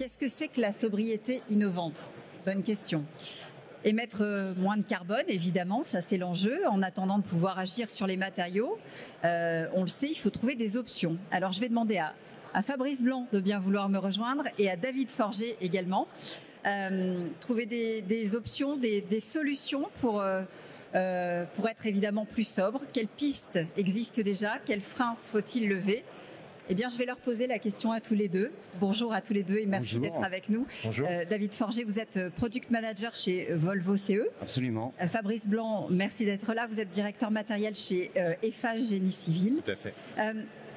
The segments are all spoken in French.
qu'est-ce que c'est que la sobriété innovante? Bonne question. Émettre moins de carbone, évidemment, ça c'est l'enjeu. En attendant de pouvoir agir sur les matériaux, on le sait, il faut trouver des options. Alors je vais demander à Fabrice Blanc de bien vouloir me rejoindre et à David Forger également. Trouver des options, des solutions pour être évidemment plus sobre. Quelles pistes existent déjà? Quels freins faut-il lever? Eh bien, je vais leur poser la question à tous les deux. Bonjour à tous les deux et merci d'être avec nous. Bonjour. David Forger, vous êtes Product Manager chez Volvo CE. Absolument. Fabrice Blanc, merci d'être là. Vous êtes directeur matériel chez Eiffage Génie Civil. Tout à fait.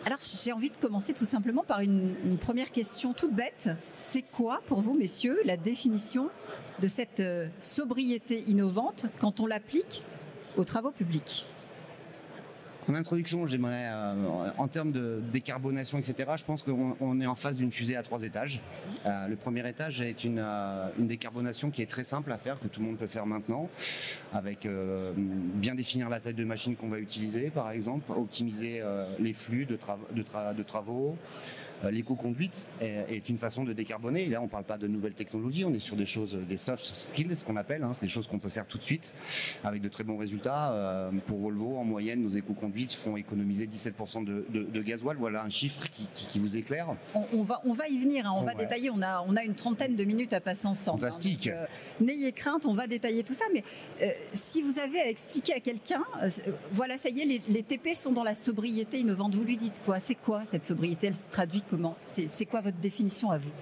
Alors, j'ai envie de commencer tout simplement par une première question toute bête. C'est quoi, pour vous, messieurs, la définition de cette sobriété innovante quand on l'applique aux travaux publics? En introduction, j'aimerais, en termes de décarbonation, etc., je pense qu'on est en face d'une fusée à 3 étages. Le premier étage est une décarbonation qui est très simple à faire, que tout le monde peut faire maintenant, avec bien définir la taille de machine qu'on va utiliser, par exemple, optimiser les flux de travaux. L'éco-conduite est une façon de décarboner. Et là, on ne parle pas de nouvelles technologies, on est sur des choses, des soft skills, ce qu'on appelle. C'est des choses qu'on peut faire tout de suite avec de très bons résultats. Pour Volvo, en moyenne, nos éco-conduites font économiser 17% de gasoil. Voilà un chiffre qui vous éclaire. On va y venir, on va détailler. On a une trentaine de minutes à passer ensemble. Fantastique. Donc, n'ayez crainte, on va détailler tout ça. Mais si vous avez à expliquer à quelqu'un, voilà, ça y est, les TP sont dans la sobriété innovante. Vous lui dites quoi? C'est quoi cette sobriété? Elle se traduit comment? C'est quoi votre définition à vous?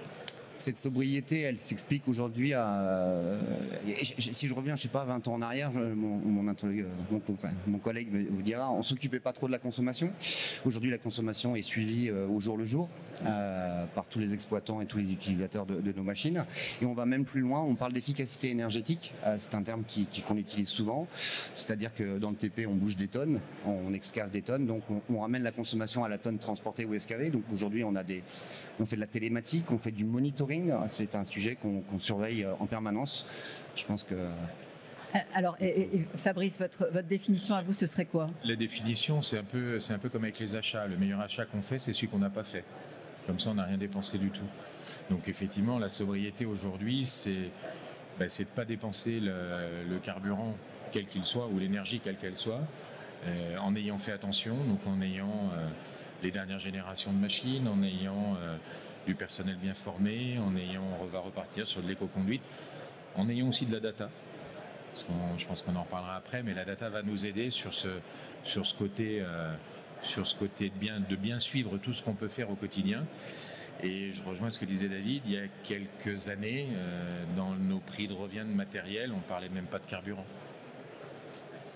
Cette sobriété, elle s'explique aujourd'hui si je reviens, je sais pas, 20 ans en arrière, mon collègue vous dira, on s'occupait pas trop de la consommation. Aujourd'hui, la consommation est suivie au jour le jour par tous les exploitants et tous les utilisateurs de nos machines. Et on va même plus loin, on parle d'efficacité énergétique. C'est un terme qu'on utilise souvent. C'est-à-dire que dans le TP, on bouge des tonnes, on excave des tonnes, donc on ramène la consommation à la tonne transportée ou excavée. Donc aujourd'hui, on fait de la télématique, on fait du monitoring. C'est un sujet qu'on surveille en permanence. Je pense que... Alors, Fabrice, votre définition à vous, ce serait quoi? La définition, c'est un peu comme avec les achats. Le meilleur achat qu'on fait, c'est celui qu'on n'a pas fait. Comme ça, on n'a rien dépensé du tout. Donc effectivement, la sobriété aujourd'hui, c'est de ne pas dépenser le carburant, quel qu'il soit, ou l'énergie, quelle qu'elle soit, en ayant fait attention, donc en ayant les dernières générations de machines, en ayant du personnel bien formé, on va repartir sur de l'éco-conduite, en ayant aussi de la data. Je pense qu'on en reparlera après, mais la data va nous aider sur ce côté de bien suivre tout ce qu'on peut faire au quotidien. Et je rejoins ce que disait David, il y a quelques années, dans nos prix de revient de matériel, on ne parlait même pas de carburant.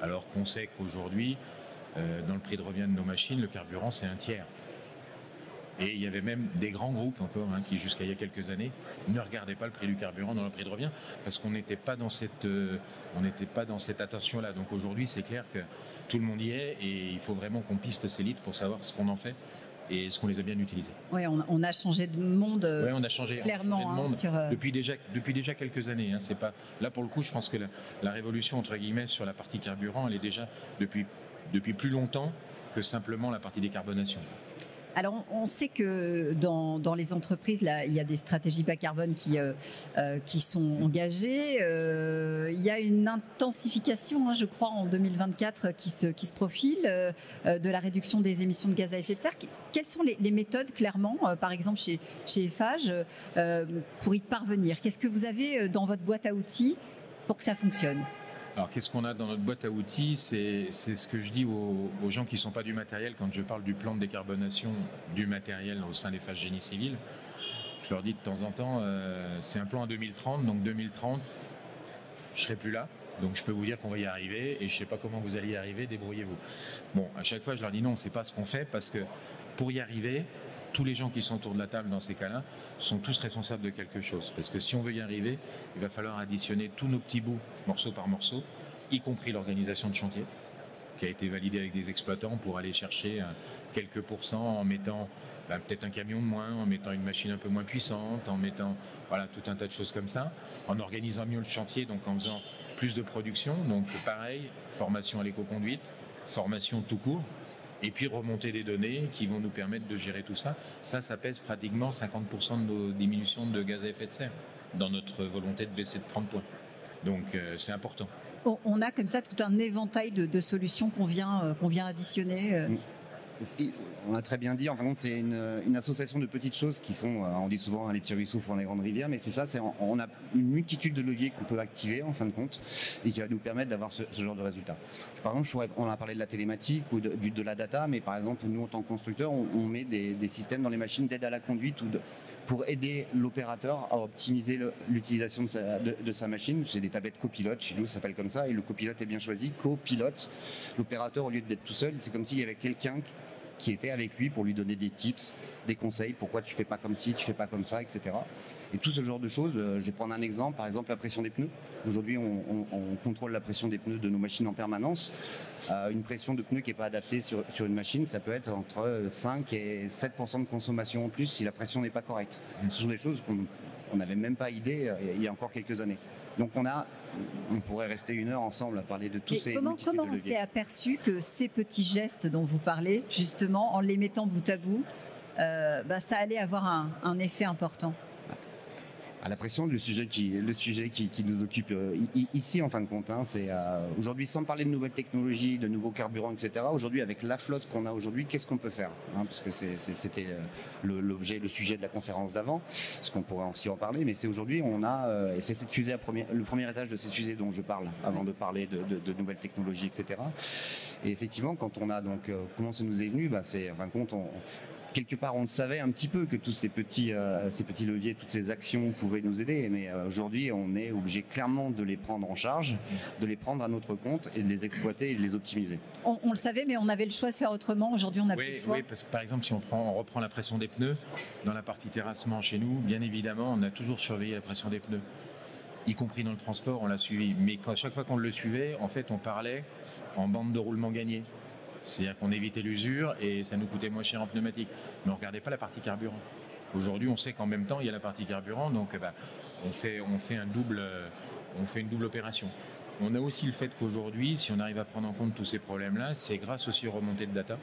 Alors qu'on sait qu'aujourd'hui, dans le prix de revient de nos machines, le carburant c'est un tiers. Et il y avait même des grands groupes encore qui, jusqu'à il y a quelques années, ne regardaient pas le prix du carburant dans le prix de revient parce qu'on n'était pas dans cette attention-là. Donc aujourd'hui, c'est clair que tout le monde y est et il faut vraiment qu'on piste ces litres pour savoir ce qu'on en fait et ce qu'on les a bien utilisés. Oui, on a changé de monde. Oui, on a changé clairement de monde depuis déjà quelques années. C'est pas là pour le coup. Je pense que la révolution entre guillemets sur la partie carburant, elle est déjà depuis plus longtemps que simplement la partie décarbonation. Alors, on sait que dans les entreprises, là, il y a des stratégies bas carbone qui sont engagées. Il y a une intensification, je crois, en 2024 qui se profile de la réduction des émissions de gaz à effet de serre. Quelles sont les méthodes, clairement, par exemple chez Eiffage, pour y parvenir? Qu'est-ce que vous avez dans votre boîte à outils pour que ça fonctionne? Alors, qu'est-ce qu'on a dans notre boîte à outils? C'est ce que je dis aux gens qui ne sont pas du matériel quand je parle du plan de décarbonation du matériel au sein d'Eiffage Génie Civil. Je leur dis de temps en temps, c'est un plan à 2030, donc 2030, je ne serai plus là. Donc je peux vous dire qu'on va y arriver et je ne sais pas comment vous allez y arriver, débrouillez-vous. Bon, à chaque fois, je leur dis non, ce n'est pas ce qu'on fait parce que pour y arriver, tous les gens qui sont autour de la table dans ces cas-là sont tous responsables de quelque chose. Parce que si on veut y arriver, il va falloir additionner tous nos petits bouts, morceau par morceau, y compris l'organisation de chantier, qui a été validée avec des exploitants pour aller chercher quelques pourcents en mettant peut-être un camion de moins, en mettant une machine un peu moins puissante, en mettant tout un tas de choses comme ça, en organisant mieux le chantier, donc en faisant plus de production. Donc pareil, formation à l'éco-conduite, formation tout court, Et puis remonter des données qui vont nous permettre de gérer tout ça. Ça pèse pratiquement 50% de nos diminutions de gaz à effet de serre dans notre volonté de baisser de 30 points. Donc c'est important. On a comme ça tout un éventail de solutions qu'on vient additionner. On a très bien dit, en fin de compte, c'est une association de petites choses qui font, on dit souvent les petits ruisseaux font les grandes rivières, mais c'est ça, on a une multitude de leviers qu'on peut activer en fin de compte et qui va nous permettre d'avoir ce genre de résultats. Par exemple, on a parlé de la télématique ou de la data, mais par exemple, nous en tant que constructeurs, on met des systèmes dans les machines d'aide à la conduite pour aider l'opérateur à optimiser l'utilisation de sa machine. C'est des tablettes copilote, chez nous ça s'appelle comme ça, et le copilote est bien choisi, copilote. L'opérateur, au lieu d'être tout seul, c'est comme s'il y avait quelqu'un qui était avec lui pour lui donner des tips, des conseils, pourquoi tu fais pas comme ci, tu fais pas comme ça, etc. Et tout ce genre de choses, je vais prendre un exemple, par exemple la pression des pneus. Aujourd'hui, on contrôle la pression des pneus de nos machines en permanence. Une pression de pneus qui n'est pas adaptée sur une machine, ça peut être entre 5 et 7% de consommation en plus si la pression n'est pas correcte. Ce sont des choses qu'on n'avait même pas idée il y a encore quelques années. Donc on pourrait rester une heure ensemble à parler de tous ces comment on s'est aperçu que ces petits gestes dont vous parlez, justement, en les mettant bout à bout, ça allait avoir un effet important? À la pression, le sujet qui nous occupe ici en fin de compte, c'est aujourd'hui, sans parler de nouvelles technologies, de nouveaux carburants, etc. Aujourd'hui, avec la flotte qu'on a aujourd'hui, qu'est-ce qu'on peut faire, parce que c'était le sujet de la conférence d'avant, ce qu'on pourrait aussi en parler, mais c'est aujourd'hui et c'est cette fusée le premier étage de cette fusée dont je parle avant de parler de nouvelles technologies, etc. Et effectivement, quand on a donc comment ça nous est venu, c'est en fin de compte quelque part, on le savait un petit peu que tous ces petits leviers, toutes ces actions pouvaient nous aider. Mais aujourd'hui, on est obligé clairement de les prendre en charge, de les prendre à notre compte et de les exploiter et de les optimiser. On le savait, mais on avait le choix de faire autrement. Aujourd'hui, on a plus le choix. Oui, parce que par exemple, si on reprend la pression des pneus, dans la partie terrassement chez nous, bien évidemment, on a toujours surveillé la pression des pneus. Y compris dans le transport, on l'a suivi. Mais à chaque fois qu'on le suivait, en fait, on parlait en bande de roulement gagnée. C'est-à-dire qu'on évitait l'usure et ça nous coûtait moins cher en pneumatique. Mais on ne regardait pas la partie carburant. Aujourd'hui, on sait qu'en même temps, il y a la partie carburant, donc on fait une double opération. On a aussi le fait qu'aujourd'hui, si on arrive à prendre en compte tous ces problèmes-là, c'est grâce aussi aux remontées de data.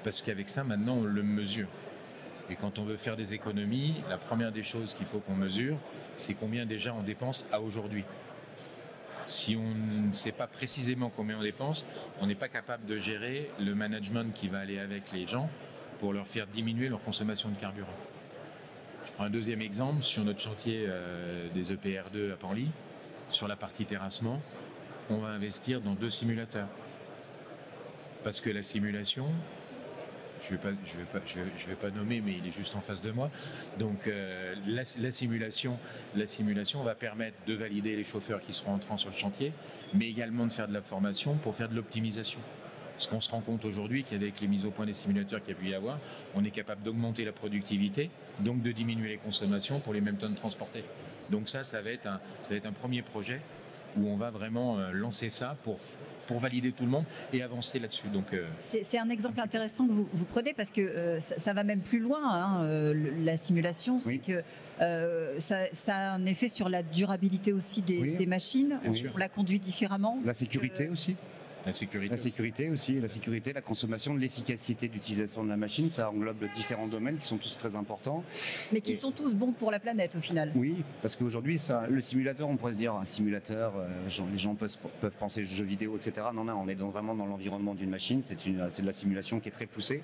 Parce qu'avec ça, maintenant, on le mesure. Et quand on veut faire des économies, la première des choses qu'il faut qu'on mesure, c'est combien déjà on dépense à aujourd'hui. Si on ne sait pas précisément combien on dépense, on n'est pas capable de gérer le management qui va aller avec les gens pour leur faire diminuer leur consommation de carburant. Je prends un deuxième exemple sur notre chantier des EPR2 à Panly, sur la partie terrassement, on va investir dans 2 simulateurs. Parce que la simulation, je vais pas nommer, mais il est juste en face de moi. Donc la simulation va permettre de valider les chauffeurs qui seront entrants sur le chantier, mais également de faire de la formation pour faire de l'optimisation. Parce qu'on se rend compte aujourd'hui qu'avec les mises au point des simulateurs qu'il y a pu y avoir, on est capable d'augmenter la productivité, donc de diminuer les consommations pour les mêmes tonnes transportées. Donc ça va être un premier projet où on va vraiment lancer ça pour valider tout le monde et avancer là-dessus. Donc c'est un exemple intéressant que vous prenez parce que ça va même plus loin. La simulation, c'est que ça a un effet sur la durabilité aussi des machines. On la conduit différemment. La sécurité aussi. La sécurité, la consommation, l'efficacité d'utilisation de la machine, ça englobe différents domaines qui sont tous très importants. Mais qui sont tous bons pour la planète au final. Oui, parce qu'aujourd'hui, le simulateur, on pourrait se dire, un simulateur, les gens peuvent penser jeux vidéo, etc. Non, on est vraiment dans l'environnement d'une machine, c'est de la simulation qui est très poussée.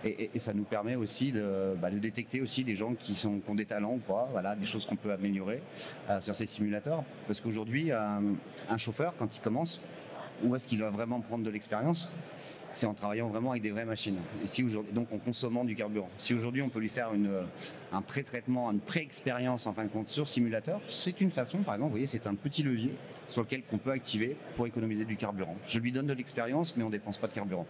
Et ça nous permet aussi de détecter aussi des gens qui ont des talents ou pas, des choses qu'on peut améliorer sur ces simulateurs. Parce qu'aujourd'hui, un chauffeur, quand il commence, où est-ce qu'il va vraiment prendre de l'expérience? C'est en travaillant vraiment avec des vraies machines. Et donc en consommant du carburant. Si aujourd'hui on peut lui faire un pré-traitement, une pré-expérience en fin de compte sur simulateur, c'est une façon, par exemple, vous voyez, c'est un petit levier sur lequel qu'on peut activer pour économiser du carburant. Je lui donne de l'expérience, mais on ne dépense pas de carburant.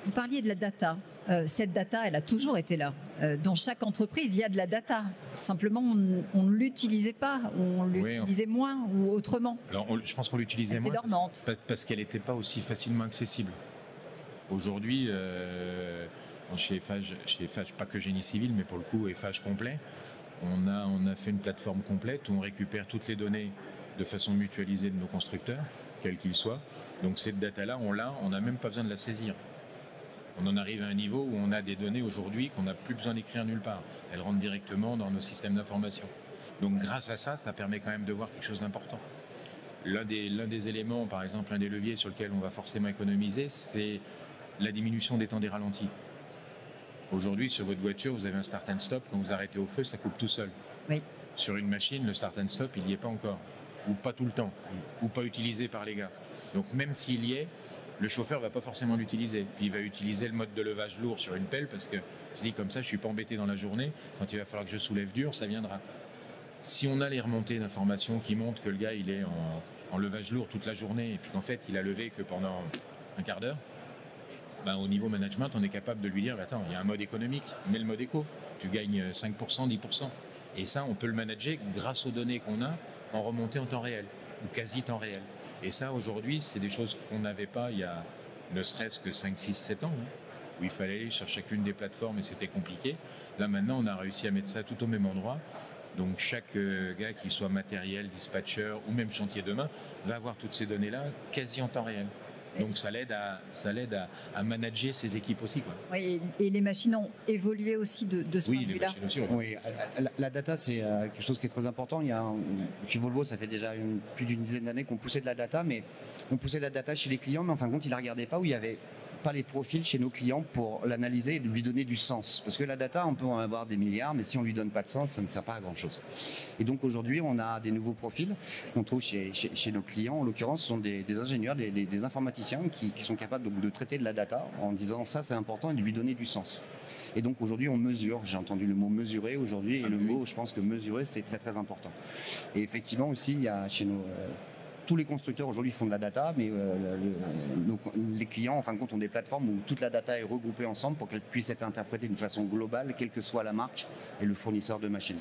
Vous parliez de la data. Cette data, elle a toujours été là. Dans chaque entreprise, il y a de la data. Simplement, on ne l'utilisait pas, on l'utilisait moins ou autrement. Alors, je pense qu'on l'utilisait moins parce qu'elle n'était pas aussi facilement accessible. Aujourd'hui, chez Eiffage, pas que génie civil, mais pour le coup, Eiffage complet, on a fait une plateforme complète où on récupère toutes les données de façon mutualisée de nos constructeurs. quel qu'il soit. Donc cette data-là, on n'a même pas besoin de la saisir. On en arrive à un niveau où on a des données aujourd'hui qu'on n'a plus besoin d'écrire nulle part. Elles rentrent directement dans nos systèmes d'information. Donc grâce à ça, ça permet quand même de voir quelque chose d'important. L'un des éléments, par exemple, un des leviers sur lequel on va forcément économiser, c'est la diminution des temps des ralentis. Aujourd'hui, sur votre voiture, vous avez un start and stop. Quand vous arrêtez au feu, ça coupe tout seul. Oui. Sur une machine, le start and stop, il n'y est pas encore. Ou pas tout le temps. Ou pas utilisé par les gars. Donc même s'il y est, le chauffeur ne va pas forcément l'utiliser. Puis il va utiliser le mode de levage lourd sur une pelle parce que je dis comme ça, je ne suis pas embêté dans la journée. Quand il va falloir que je soulève dur, ça viendra. Si on a les remontées d'informations qui montrent que le gars il est en levage lourd toute la journée et puis qu'en fait il a levé que pendant un quart d'heure, ben, au niveau management, on est capable de lui dire attends, il y a un mode économique, mets le mode éco, tu gagnes 5%, 10%. Et ça, on peut le manager grâce aux données qu'on a en remontée en temps réel ou quasi temps réel. Et ça, aujourd'hui, c'est des choses qu'on n'avait pas il y a ne serait-ce que 5, 6, 7 ans, où il fallait aller sur chacune des plateformes et c'était compliqué. Là, maintenant, on a réussi à mettre ça tout au même endroit. Donc, chaque gars, qu'il soit matériel, dispatcher ou même chantier demain, va avoir toutes ces données-là quasi en temps réel. Donc ça l'aide à manager ses équipes aussi, quoi. Oui, et les machines ont évolué aussi de ce point de vue-là. Aussi, oui, la data, c'est quelque chose qui est très important. Chez Volvo, ça fait déjà plus d'une dizaine d'années qu'on poussait de la data, mais on poussait de la data chez les clients, mais en fin de compte, ils ne la regardaient pas où il y avait pas les profils chez nos clients pour l'analyser et de lui donner du sens. Parce que la data, on peut en avoir des milliards, mais si on lui donne pas de sens, ça ne sert pas à grand chose. Et donc aujourd'hui, on a des nouveaux profils qu'on trouve chez nos clients. En l'occurrence, ce sont des ingénieurs, des informaticiens qui sont capables donc de traiter de la data en disant ça c'est important et de lui donner du sens. Et donc aujourd'hui, on mesure. J'ai entendu le mot mesurer aujourd'hui et le mot, je pense que mesurer, c'est très très important. Et effectivement aussi, il y a chez nos tous les constructeurs aujourd'hui font de la data, mais les clients, en fin de compte, ont des plateformes où toute la data est regroupée ensemble pour qu'elle puisse être interprétée d'une façon globale, quelle que soit la marque et le fournisseur de machines.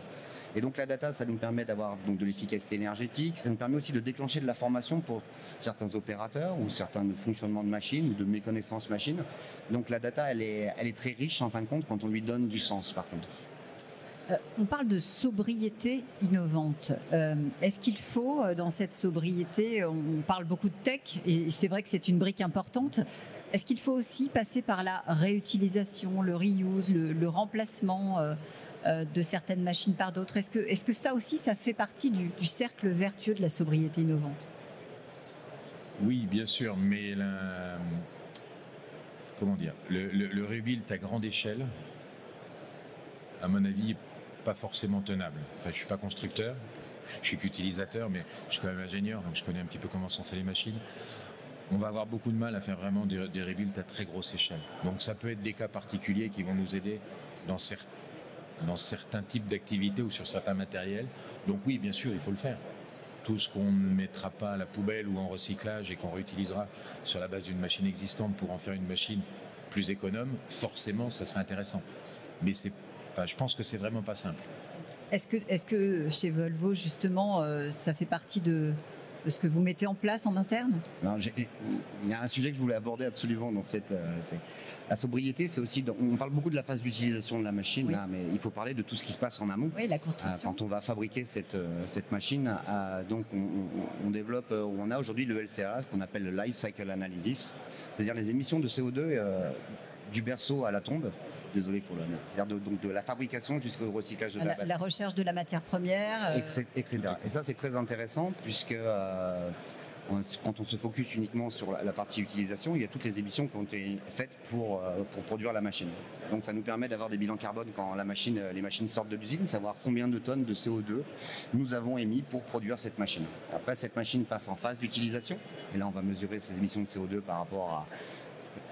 Et donc la data, ça nous permet d'avoir donc de l'efficacité énergétique, ça nous permet aussi de déclencher de la formation pour certains opérateurs ou certains fonctionnements de machines ou de méconnaissance machine. Donc la data, elle est très riche en fin de compte quand on lui donne du sens par contre. On parle de sobriété innovante. Est-ce qu'il faut, dans cette sobriété, on parle beaucoup de tech, et c'est vrai que c'est une brique importante, est-ce qu'il faut aussi passer par la réutilisation, le reuse, le remplacement de certaines machines par d'autres? Est-ce que ça aussi, ça fait partie du cercle vertueux de la sobriété innovante? Oui, bien sûr, mais le rebuild à grande échelle, à mon avis, pas forcément tenable. Enfin, je suis pas constructeur, je suis qu'utilisateur, mais je suis quand même ingénieur, donc je connais un petit peu comment sont faites les machines. On va avoir beaucoup de mal à faire vraiment des rebuilds à très grosse échelle. Donc ça peut être des cas particuliers qui vont nous aider dans certains types d'activités ou sur certains matériels. Donc oui, bien sûr, il faut le faire. Tout ce qu'on ne mettra pas à la poubelle ou en recyclage et qu'on réutilisera sur la base d'une machine existante pour en faire une machine plus économe, forcément, ça serait intéressant. Mais je pense que c'est vraiment pas simple. Est-ce que chez Volvo, justement, ça fait partie de ce que vous mettez en place en interne? Non, il y a un sujet que je voulais aborder absolument dans la sobriété, c'est aussi, on parle beaucoup de la phase d'utilisation de la machine, oui. Là, mais il faut parler de tout ce qui se passe en amont. Oui, la construction. Quand on va fabriquer cette machine, donc on développe, on a aujourd'hui le LCA, ce qu'on appelle le Life Cycle Analysis, c'est-à-dire les émissions de CO2 du berceau à la tombe. Désolé pour le. C'est-à-dire donc de la fabrication jusqu'au recyclage de la recherche de la matière première, etc. Et ça, c'est très intéressant puisque quand on se focus uniquement sur la partie utilisation, il y a toutes les émissions qui ont été faites pour produire la machine. Donc ça nous permet d'avoir des bilans carbone quand les machines sortent de l'usine, savoir combien de tonnes de CO2 nous avons émis pour produire cette machine. Après, cette machine passe en phase d'utilisation et là, on va mesurer ces émissions de CO2 par rapport à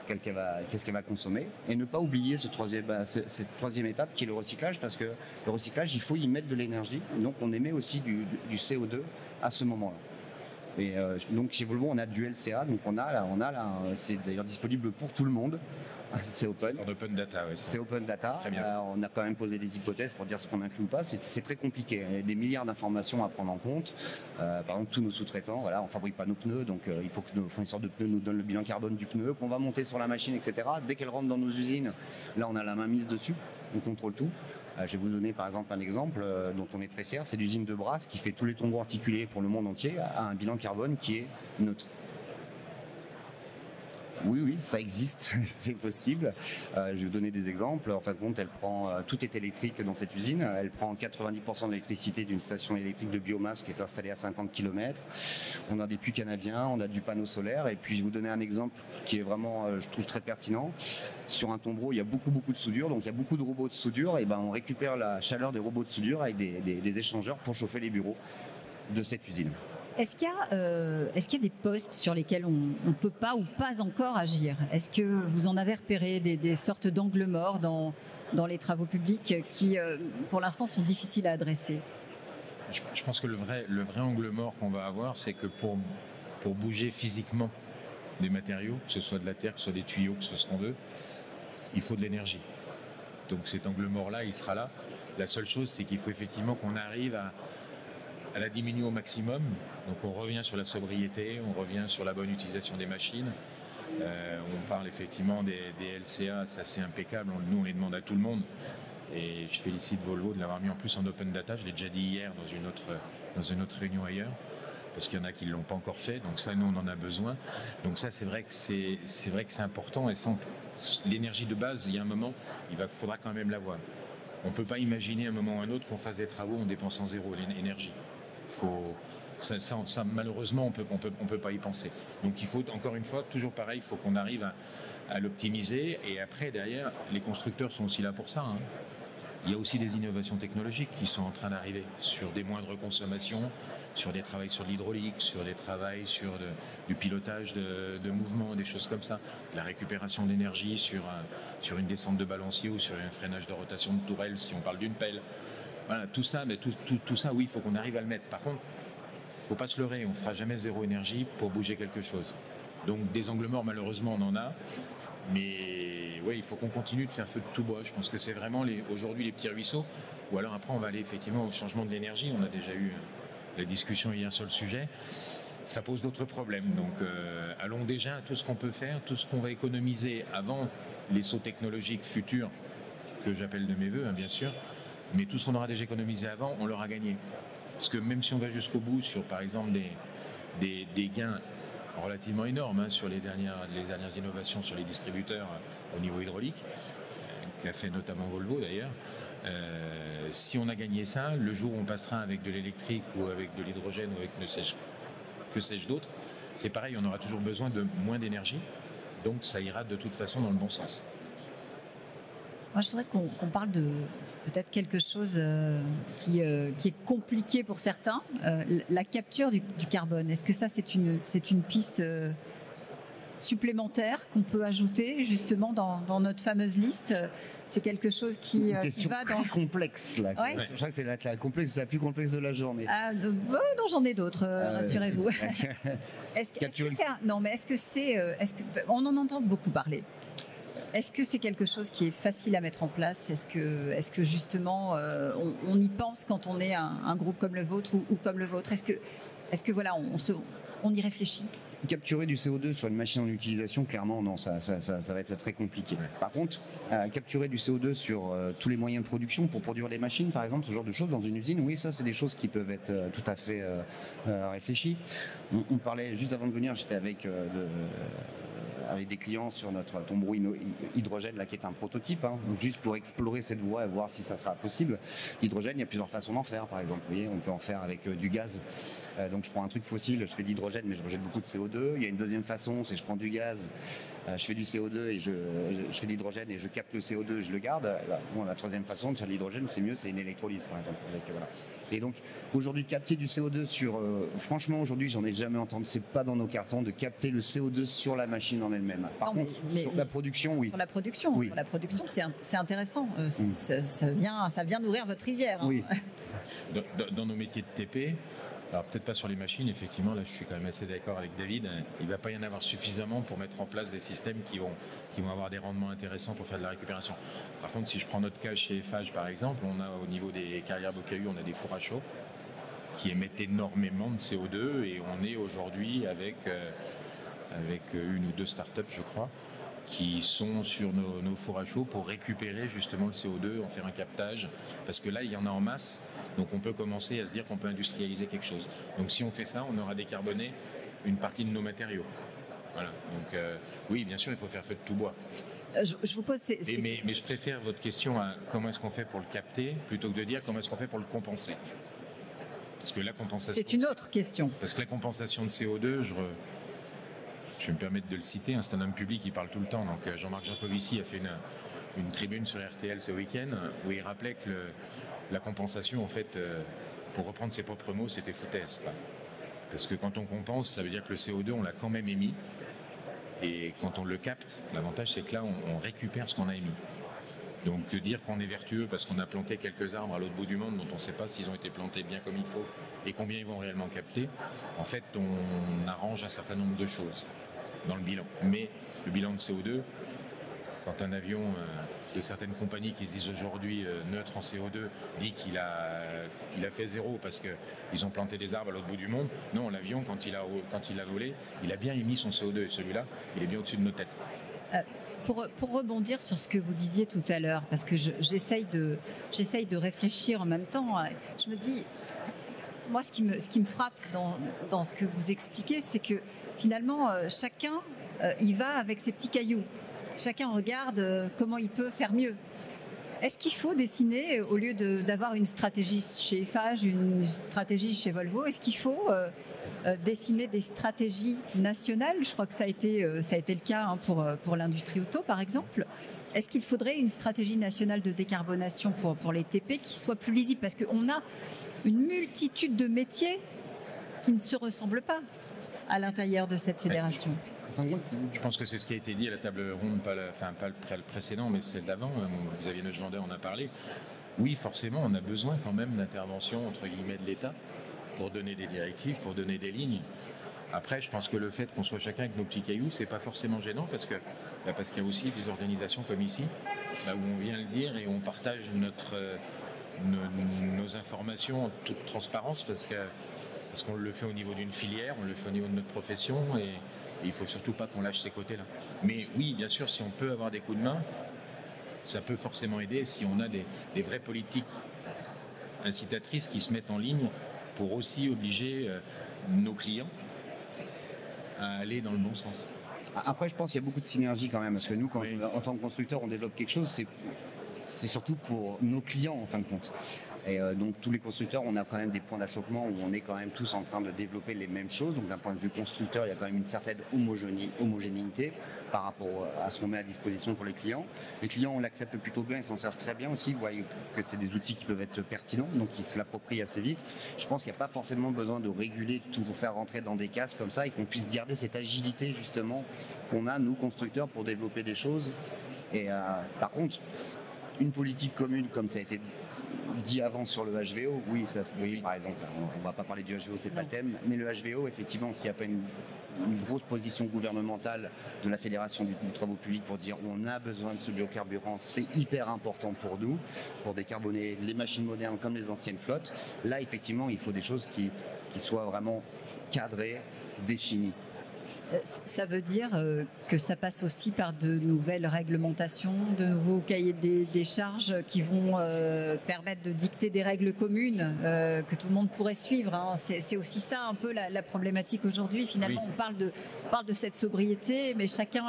qu'est-ce qu'elle va consommer, et ne pas oublier cette troisième étape qui est le recyclage, parce que le recyclage, il faut y mettre de l'énergie, donc on émet aussi du CO2 à ce moment-là. Et donc chez Volvo, on a du LCA, donc on a là, c'est d'ailleurs disponible pour tout le monde. C'est open. En open data, oui. C'est open data. Très bien. On a quand même posé des hypothèses pour dire ce qu'on inclut ou pas. C'est très compliqué. Il y a des milliards d'informations à prendre en compte. Par exemple, tous nos sous-traitants, voilà, on fabrique pas nos pneus, donc il faut que nos fournisseurs de pneus nous donnent le bilan carbone du pneu, qu'on va monter sur la machine, etc. Dès qu'elle rentre dans nos usines, là, on a la main mise dessus. On contrôle tout. Je vais vous donner par exemple un exemple dont on est très fier. C'est l'usine de Brasse qui fait tous les tombeaux articulés pour le monde entier, a un bilan carbone qui est neutre. Oui, ça existe, c'est possible. Je vais vous donner des exemples. En fin de compte, tout est électrique dans cette usine. Elle prend 90% de l'électricité d'une station électrique de biomasse qui est installée à 50 km. On a des puits canadiens, on a du panneau solaire. Et puis, je vais vous donner un exemple qui est vraiment, je trouve, très pertinent. Sur un tombereau, il y a beaucoup de soudure. Donc, il y a beaucoup de robots de soudure. Et ben, on récupère la chaleur des robots de soudure avec des échangeurs pour chauffer les bureaux de cette usine. Est-ce qu'il y a des postes sur lesquels on ne peut pas ou pas encore agir? Est-ce que vous en avez repéré des sortes d'angles morts dans les travaux publics qui, pour l'instant, sont difficiles à adresser? Je pense que le vrai angle mort qu'on va avoir, c'est que pour bouger physiquement des matériaux, que ce soit de la terre, que ce soit des tuyaux, que ce soit ce qu'on veut, il faut de l'énergie. Donc cet angle mort-là, il sera là. La seule chose, c'est qu'il faut effectivement qu'on arrive à la diminuer au maximum. Donc on revient sur la sobriété, on revient sur la bonne utilisation des machines. On parle effectivement des LCA, ça c'est impeccable, nous on les demande à tout le monde. Et je félicite Volvo de l'avoir mis en plus en open data, je l'ai déjà dit hier dans une autre réunion ailleurs, parce qu'il y en a qui ne l'ont pas encore fait, donc ça nous on en a besoin. Donc ça c'est vrai que c'est important, et sans l'énergie de base, il y a un moment, faudra quand même l'avoir. On ne peut pas imaginer à un moment ou à un autre qu'on fasse des travaux en dépensant zéro l'énergie. Ça, malheureusement, on peut pas y penser. Donc il faut, encore une fois, toujours pareil, il faut qu'on arrive à l'optimiser. Et après, derrière, les constructeurs sont aussi là pour ça. Il y a aussi des innovations technologiques qui sont en train d'arriver sur des moindres consommations, sur des travaux sur l'hydraulique, sur des travaux sur du pilotage de mouvements, des choses comme ça, de la récupération de l'énergie sur une descente de balancier ou sur un freinage de rotation de tourelle, si on parle d'une pelle. Voilà, tout ça, mais tout ça, oui, il faut qu'on arrive à le mettre. Par contre, il ne faut pas se leurrer, on ne fera jamais zéro énergie pour bouger quelque chose. Donc des angles morts, malheureusement, on en a. Mais oui, il faut qu'on continue de faire feu de tout bois. Je pense que c'est vraiment aujourd'hui les petits ruisseaux. Ou alors après, on va aller effectivement au changement de l'énergie. On a déjà eu la discussion hier sur le sujet. Ça pose d'autres problèmes. Donc allons déjà à tout ce qu'on peut faire, tout ce qu'on va économiser avant les sauts technologiques futurs, que j'appelle de mes voeux, bien sûr. Mais tout ce qu'on aura déjà économisé avant, on l'aura gagné. Parce que même si on va jusqu'au bout sur, par exemple, des gains relativement énormes sur les dernières innovations sur les distributeurs au niveau hydraulique, qu'a fait notamment Volvo d'ailleurs, si on a gagné ça, le jour où on passera avec de l'électrique ou avec de l'hydrogène ou avec que sais-je d'autre, c'est pareil, on aura toujours besoin de moins d'énergie, donc ça ira de toute façon dans le bon sens. Moi, je voudrais qu'on parle de peut-être quelque chose qui est compliqué pour certains, la capture du carbone. Est-ce que ça, c'est une piste supplémentaire qu'on peut ajouter justement dans notre fameuse liste? C'est quelque chose qui va dans... très complexe. Là. Ouais. Je crois que c'est la plus complexe de la journée. Non, j'en ai d'autres, rassurez-vous. On en entend beaucoup parler. Est-ce que c'est quelque chose qui est facile à mettre en place? Est-ce que justement on y pense quand on est un groupe comme le vôtre ou comme le vôtre? Est-ce que voilà, on y réfléchit? Capturer du CO2 sur une machine en utilisation, clairement, non, ça va être très compliqué. Par contre, capturer du CO2 sur tous les moyens de production pour produire des machines, par exemple, ce genre de choses dans une usine, oui, ça, c'est des choses qui peuvent être tout à fait réfléchies. On parlait, juste avant de venir, j'étais avec des clients sur notre tombereau hydrogène, là, qui est un prototype, juste pour explorer cette voie et voir si ça sera possible. L'hydrogène, il y a plusieurs façons d'en faire, par exemple. Vous voyez, on peut en faire avec du gaz. Donc je prends un truc fossile, je fais de l'hydrogène, mais je rejette beaucoup de CO2. Il y a une deuxième façon, c'est je prends du gaz, je fais du CO2 et je fais de l'hydrogène et je capte le CO2 et je le garde. Bon, la troisième façon de faire de l'hydrogène, c'est mieux, c'est une électrolyse, par exemple. Voilà. Et donc aujourd'hui, capter du CO2 sur... franchement, aujourd'hui, j'en ai jamais entendu. C'est pas dans nos cartons de capter le CO2 sur la machine en elle-même. Par contre, sur la production, oui. Sur la production, oui. Sur la production, c'est intéressant. Ça vient nourrir votre rivière. Oui. Dans nos métiers de TP, Alors peut-être pas sur les machines, effectivement, là je suis quand même assez d'accord avec David, il ne va pas y en avoir suffisamment pour mettre en place des systèmes qui vont avoir des rendements intéressants pour faire de la récupération. Par contre, si je prends notre cas chez Eiffage par exemple, on a au niveau des carrières Bocahu, on a des fours à chaud qui émettent énormément de CO2 et on est aujourd'hui avec une ou deux startups je crois, qui sont sur nos fours à chaud pour récupérer justement le CO2, en faire un captage, parce que là il y en a en masse. Donc on peut commencer à se dire qu'on peut industrialiser quelque chose. Donc si on fait ça, on aura décarboné une partie de nos matériaux. Voilà. Donc oui, bien sûr, il faut faire feu de tout bois. Je vous pose... Mais je préfère votre question à comment est-ce qu'on fait pour le capter, plutôt que de dire comment est-ce qu'on fait pour le compenser. Parce que la compensation... C'est une autre question. Parce que la compensation de CO2, je vais me permettre de le citer, c'est un homme public, il parle tout le temps. Donc Jean-Marc Jancovici a fait une tribune sur RTL ce week-end où il rappelait que la compensation, en fait, pour reprendre ses propres mots, c'était foutaise. Parce que quand on compense, ça veut dire que le CO2, on l'a quand même émis. Et quand on le capte, l'avantage, c'est que là, on récupère ce qu'on a émis. Donc dire qu'on est vertueux parce qu'on a planté quelques arbres à l'autre bout du monde dont on ne sait pas s'ils ont été plantés bien comme il faut et combien ils vont réellement capter, en fait, on arrange un certain nombre de choses dans le bilan. Mais le bilan de CO2, quand un avion de certaines compagnies qui se disent aujourd'hui neutre en CO2 dit qu'il a fait zéro parce qu'ils ont planté des arbres à l'autre bout du monde, non, l'avion, quand il a volé, il a bien émis son CO2 et celui-là, il est bien au-dessus de nos têtes. Pour rebondir sur ce que vous disiez tout à l'heure, parce que j'essaye de réfléchir en même temps, je me dis... Moi, ce qui me frappe dans ce que vous expliquez, c'est que finalement, chacun y va avec ses petits cailloux. Chacun regarde comment il peut faire mieux. Est-ce qu'il faut dessiner, au lieu d'avoir une stratégie chez Eiffage, une stratégie chez Volvo, est-ce qu'il faut dessiner des stratégies nationales? Je crois que ça a été le cas pour l'industrie auto, par exemple. Est-ce qu'il faudrait une stratégie nationale de décarbonation pour les TP qui soit plus lisible? Parce qu'on a une multitude de métiers qui ne se ressemblent pas à l'intérieur de cette fédération. Je pense que c'est ce qui a été dit à la table ronde, pas le précédent, mais celle d'avant. Xavier Neuschwander en a parlé. Oui, forcément, on a besoin quand même d'intervention entre guillemets de l'État pour donner des directives, pour donner des lignes. Après, je pense que le fait qu'on soit chacun avec nos petits cailloux, c'est pas forcément gênant parce qu'il y a aussi des organisations comme ici, là où on vient le dire et on partage nos informations en toute transparence parce qu'on le fait au niveau d'une filière, on le fait au niveau de notre profession et il ne faut surtout pas qu'on lâche ces côtés-là. Mais oui, bien sûr, si on peut avoir des coups de main, ça peut forcément aider si on a des vraies politiques incitatrices qui se mettent en ligne pour aussi obliger nos clients à aller dans le bon sens. Après, je pense qu'il y a beaucoup de synergie quand même, parce que nous, en tant que constructeur, on développe quelque chose, c'est surtout pour nos clients en fin de compte. Et donc tous les constructeurs, on a quand même des points d'achoppement où on est quand même tous en train de développer les mêmes choses. Donc d'un point de vue constructeur, il y a quand même une certaine homogénéité par rapport à ce qu'on met à disposition pour les clients. Les clients, on l'accepte plutôt bien, ils s'en servent très bien aussi. Vous voyez que c'est des outils qui peuvent être pertinents, donc ils se l'approprient assez vite. Je pense qu'il n'y a pas forcément besoin de réguler, tout faire rentrer dans des cases comme ça et qu'on puisse garder cette agilité justement qu'on a, nous, constructeurs, pour développer des choses. Et par contre, une politique commune, comme ça a été dit avant sur le HVO, oui, par exemple, on ne va pas parler du HVO, c'est pas le thème, mais le HVO, effectivement, s'il n'y a pas une grosse position gouvernementale de la Fédération des travaux publics pour dire on a besoin de ce biocarburant, c'est hyper important pour nous, pour décarboner les machines modernes comme les anciennes flottes. Là, effectivement, il faut des choses qui soient vraiment cadrées, définies. Ça veut dire que ça passe aussi par de nouvelles réglementations, de nouveaux cahiers des charges qui vont permettre de dicter des règles communes que tout le monde pourrait suivre. Hein. C'est aussi ça un peu la problématique aujourd'hui. Finalement, oui. On parle de cette sobriété, mais chacun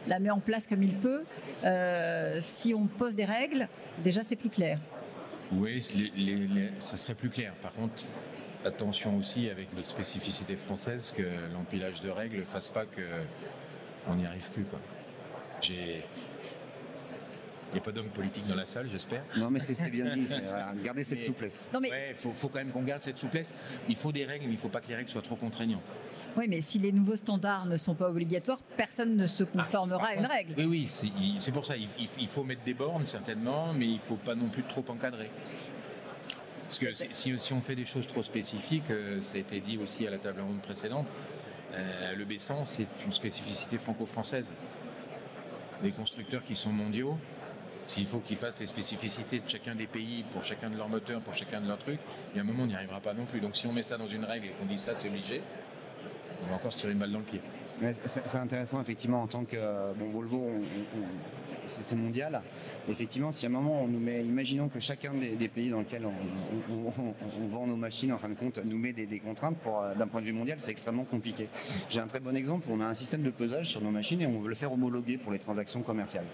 la met en place comme il peut. Si on pose des règles, déjà c'est plus clair. Oui, ça serait plus clair. Par contre, attention aussi avec notre spécificité française que l'empilage de règles ne fasse pas qu'on n'y arrive plus. Il n'y a pas d'homme politique dans la salle, j'espère. Non, mais c'est bien dit, garder cette souplesse. Il faut quand même qu'on garde cette souplesse. Il faut des règles, mais il ne faut pas que les règles soient trop contraignantes. Oui, mais si les nouveaux standards ne sont pas obligatoires, personne ne se conformera à une règle. Oui, c'est pour ça. Il faut mettre des bornes, certainement, mais il ne faut pas non plus trop encadrer. Parce que si on fait des choses trop spécifiques, ça a été dit aussi à la table ronde précédente, le B100 c'est une spécificité franco-française. Les constructeurs qui sont mondiaux, s'il faut qu'ils fassent les spécificités de chacun des pays pour chacun de leurs moteurs, pour chacun de leurs trucs, il y a un moment on n'y arrivera pas non plus. Donc si on met ça dans une règle et qu'on dit ça c'est obligé, on va encore se tirer une balle dans le pied. C'est intéressant effectivement en tant que Volvo, c'est mondial. Effectivement, si à un moment on nous met, imaginons que chacun des pays dans lesquels on vend nos machines, en fin de compte, nous met des contraintes d'un point de vue mondial, c'est extrêmement compliqué. J'ai un très bon exemple, on a un système de pesage sur nos machines et on veut le faire homologuer pour les transactions commerciales.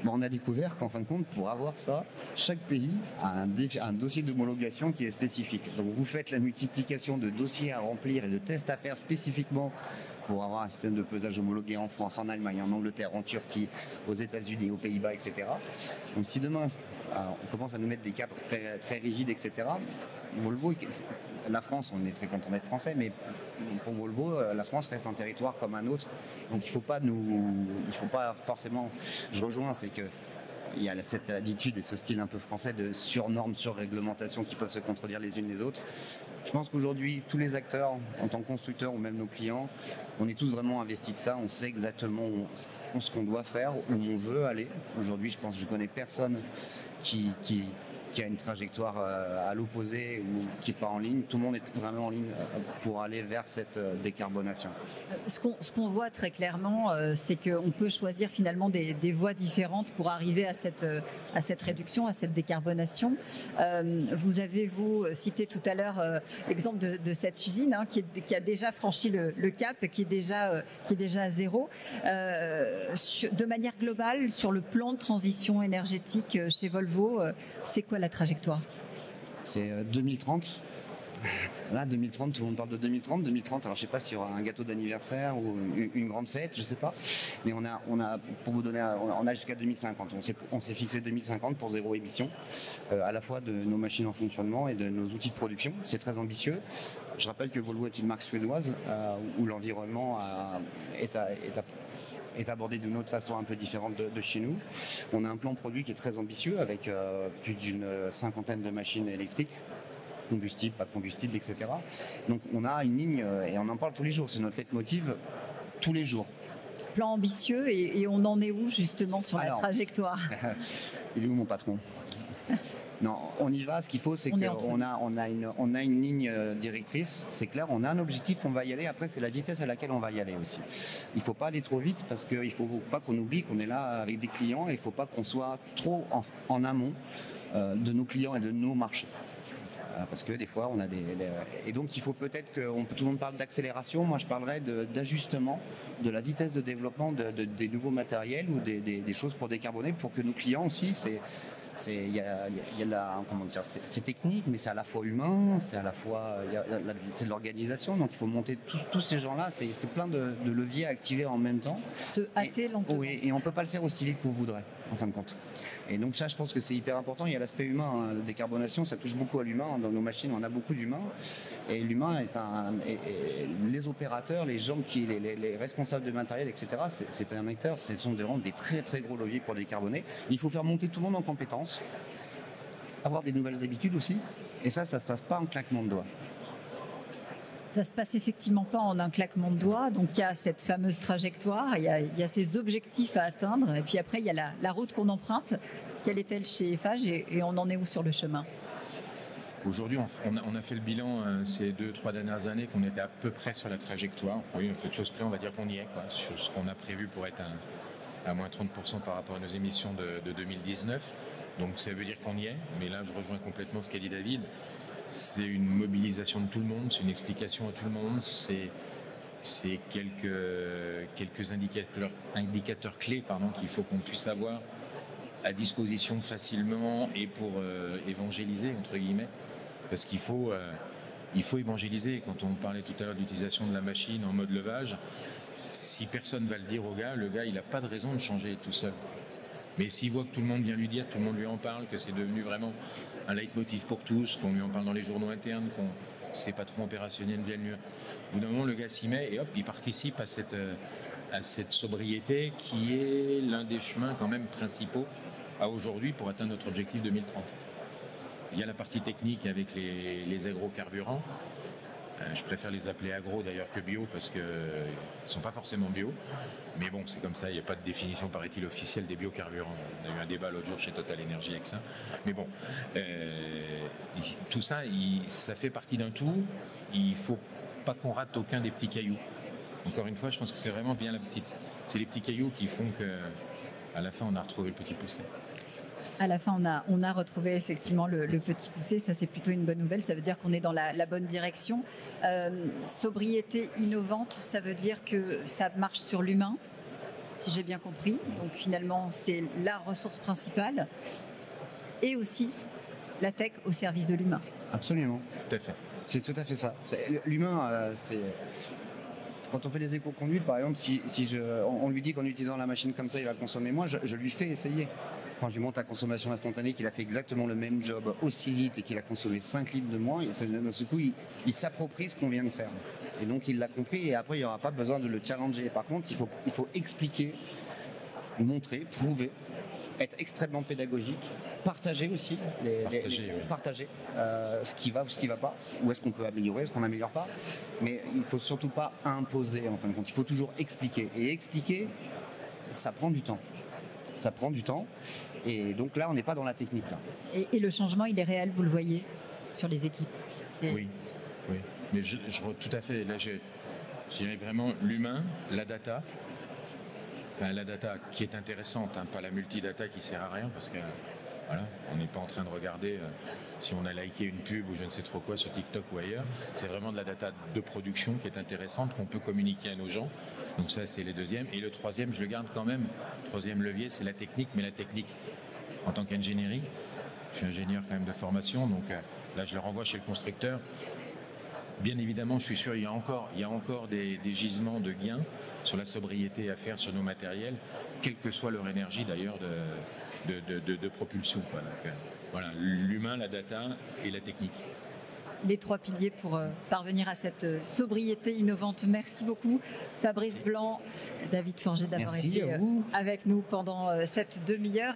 On a découvert qu'en fin de compte, pour avoir ça, chaque pays a un dossier d'homologation qui est spécifique. Donc vous faites la multiplication de dossiers à remplir et de tests à faire spécifiquement pour avoir un système de pesage homologué en France, en Allemagne, en Angleterre, en Turquie, aux États-Unis, aux Pays-Bas, etc. Donc si demain on commence à nous mettre des cadres très, très rigides, etc., Volvo, la France, on est très content d'être français, mais pour Volvo, la France reste un territoire comme un autre. Donc il faut pas forcément. Je rejoins, c'est que il y a cette habitude et ce style un peu français de sur-normes, sur-réglementation qui peuvent se contredire les unes les autres. Je pense qu'aujourd'hui, tous les acteurs, en tant que constructeurs ou même nos clients, on est tous vraiment investis de ça. On sait exactement ce qu'on doit faire, où on veut aller. Aujourd'hui, je connais personne qui a une trajectoire à l'opposé ou qui n'est pas en ligne. Tout le monde est vraiment en ligne pour aller vers cette décarbonation. Ce qu'on voit très clairement, c'est qu'on peut choisir finalement des voies différentes pour arriver à cette réduction, à cette décarbonation. Vous avez cité tout à l'heure l'exemple de cette usine qui a déjà franchi le cap, qui est déjà à zéro. De manière globale, sur le plan de transition énergétique chez Volvo, c'est quoi la trajectoire? C'est 2030. Là, 2030, tout le monde parle de 2030. 2030, alors je sais pas s'il y aura un gâteau d'anniversaire ou une grande fête, je sais pas. Mais on a pour vous donner, on a jusqu'à 2050. On s'est fixé 2050 pour zéro émission, à la fois de nos machines en fonctionnement et de nos outils de production. C'est très ambitieux. Je rappelle que Volvo est une marque suédoise où l'environnement est abordé d'une autre façon un peu différente de chez nous. On a un plan produit qui est très ambitieux avec plus d'une cinquantaine de machines électriques, combustibles, pas combustibles, etc. Donc on a une ligne et on en parle tous les jours. C'est notre leitmotiv tous les jours. Plan ambitieux et on en est où justement sur la trajectoire? Il est où mon patron? Non, on y va. Ce qu'il faut, c'est qu'on a une ligne directrice. C'est clair, on a un objectif, on va y aller. Après, c'est la vitesse à laquelle on va y aller aussi. Il ne faut pas aller trop vite parce qu'il ne faut pas qu'on oublie qu'on est là avec des clients et il ne faut pas qu'on soit trop en amont de nos clients et de nos marchés. Parce que des fois, on a et donc il faut peut-être tout le monde parle d'accélération. Moi, je parlerais d'ajustement de la vitesse de développement des nouveaux matériels ou des choses pour décarboner, pour que nos clients aussi, c'est technique, mais c'est à la fois humain, c'est à la fois c'est de l'organisation. Donc il faut monter tous ces gens-là. C'est plein de leviers à activer en même temps. Se hâter lentement. Oui, et on peut pas le faire aussi vite qu'on voudrait, en fin de compte. Et donc ça, je pense que c'est hyper important. Il y a l'aspect humain, la décarbonation, ça touche beaucoup à l'humain. Dans nos machines, on a beaucoup d'humains. Et l'humain les opérateurs, les gens les responsables de matériel, etc. C'est un acteur. Ce sont vraiment des très très gros leviers pour décarboner. Il faut faire monter tout le monde en compétences, avoir des nouvelles habitudes aussi. Et ça se passe pas en claquement de doigts. Ça se passe effectivement pas en un claquement de doigts. Donc il y a cette fameuse trajectoire, il y a ces objectifs à atteindre, et puis après il y a la route qu'on emprunte. Quelle est-elle chez Eiffage et on en est où sur le chemin? Aujourd'hui, on a fait le bilan ces 2-3 dernières années qu'on était à peu près sur la trajectoire. Oui, un peu de choses près, on va dire qu'on y est, sur ce qu'on a prévu pour être à moins 30% par rapport à nos émissions de 2019. Donc ça veut dire qu'on y est, mais là je rejoins complètement ce qu'a dit David. C'est une mobilisation de tout le monde, c'est une explication à tout le monde, c'est quelques indicateurs clés qu'il faut qu'on puisse avoir à disposition facilement et pour évangéliser, entre guillemets, parce qu'il faut évangéliser. Quand on parlait tout à l'heure de l'utilisation de la machine en mode levage, si personne va le dire au gars, le gars il n'a pas de raison de changer tout seul. Mais s'il voit que tout le monde vient lui dire, tout le monde lui en parle, que c'est devenu vraiment un leitmotiv pour tous, qu'on lui en parle dans les journaux internes, ses patrons opérationnels viennent mieux. Au bout d'un moment, le gars s'y met et hop, il participe à cette sobriété qui est l'un des chemins quand même principaux à aujourd'hui pour atteindre notre objectif 2030. il y a la partie technique avec les agrocarburants. Je préfère les appeler agro d'ailleurs que bio parce qu'ils ne sont pas forcément bio. Mais bon, c'est comme ça, il n'y a pas de définition, paraît-il, officielle des biocarburants. On a eu un débat l'autre jour chez Total Energy avec ça. Mais bon, tout ça, ça fait partie d'un tout. Il ne faut pas qu'on rate aucun des petits cailloux. Encore une fois, je pense que c'est vraiment bien c'est les petits cailloux qui font qu'à la fin, on a retrouvé le petit poussé. À la fin, on a retrouvé effectivement le petit poussé. Ça, c'est plutôt une bonne nouvelle. Ça veut dire qu'on est dans la bonne direction. Sobriété innovante, ça veut dire que ça marche sur l'humain, si j'ai bien compris. Donc finalement, c'est la ressource principale. Et aussi la tech au service de l'humain. Absolument. Tout à fait. C'est tout à fait ça. L'humain, c'est... Quand on fait des éco-conduites, par exemple, on lui dit qu'en utilisant la machine comme ça, il va consommer moins, je lui fais essayer. Quand je lui montre la consommation instantanée, qu'il a fait exactement le même job aussi vite et qu'il a consommé 5 litres de moins, d'un seul coup, il s'approprie ce qu'on vient de faire. Et donc, il l'a compris et après, il n'y aura pas besoin de le challenger. Par contre, il faut expliquer, montrer, prouver, être extrêmement pédagogique, partager aussi, partager ce qui va ou ce qui ne va pas, où est-ce qu'on peut améliorer, ce qu'on n'améliore pas. Mais il ne faut surtout pas imposer, en fin de compte. Il faut toujours expliquer. Et expliquer, ça prend du temps. Ça prend du temps. Et donc là, on n'est pas dans la technique. Là. Et le changement, il est réel, vous le voyez, sur les équipes. Oui. Mais tout à fait. Là, je dirais vraiment l'humain, la data. Enfin, la data qui est intéressante, pas la multidata qui sert à rien, parce que voilà, on n'est pas en train de regarder si on a liké une pub ou je ne sais trop quoi sur TikTok ou ailleurs. C'est vraiment de la data de production qui est intéressante, qu'on peut communiquer à nos gens. Donc ça, c'est les deuxièmes. Et le troisième, je le garde quand même. Troisième levier, c'est la technique. Mais la technique, en tant qu'ingénierie, je suis ingénieur quand même de formation, donc là, je le renvoie chez le constructeur. Bien évidemment, je suis sûr, il y a encore des gisements de gains sur la sobriété à faire sur nos matériels, quelle que soit leur énergie d'ailleurs de propulsion. Quoi. Donc, voilà, l'humain, la data et la technique. Les 3 piliers pour parvenir à cette sobriété innovante. Merci beaucoup Fabrice Blanc, David Forget d'avoir été avec nous pendant cette demi-heure.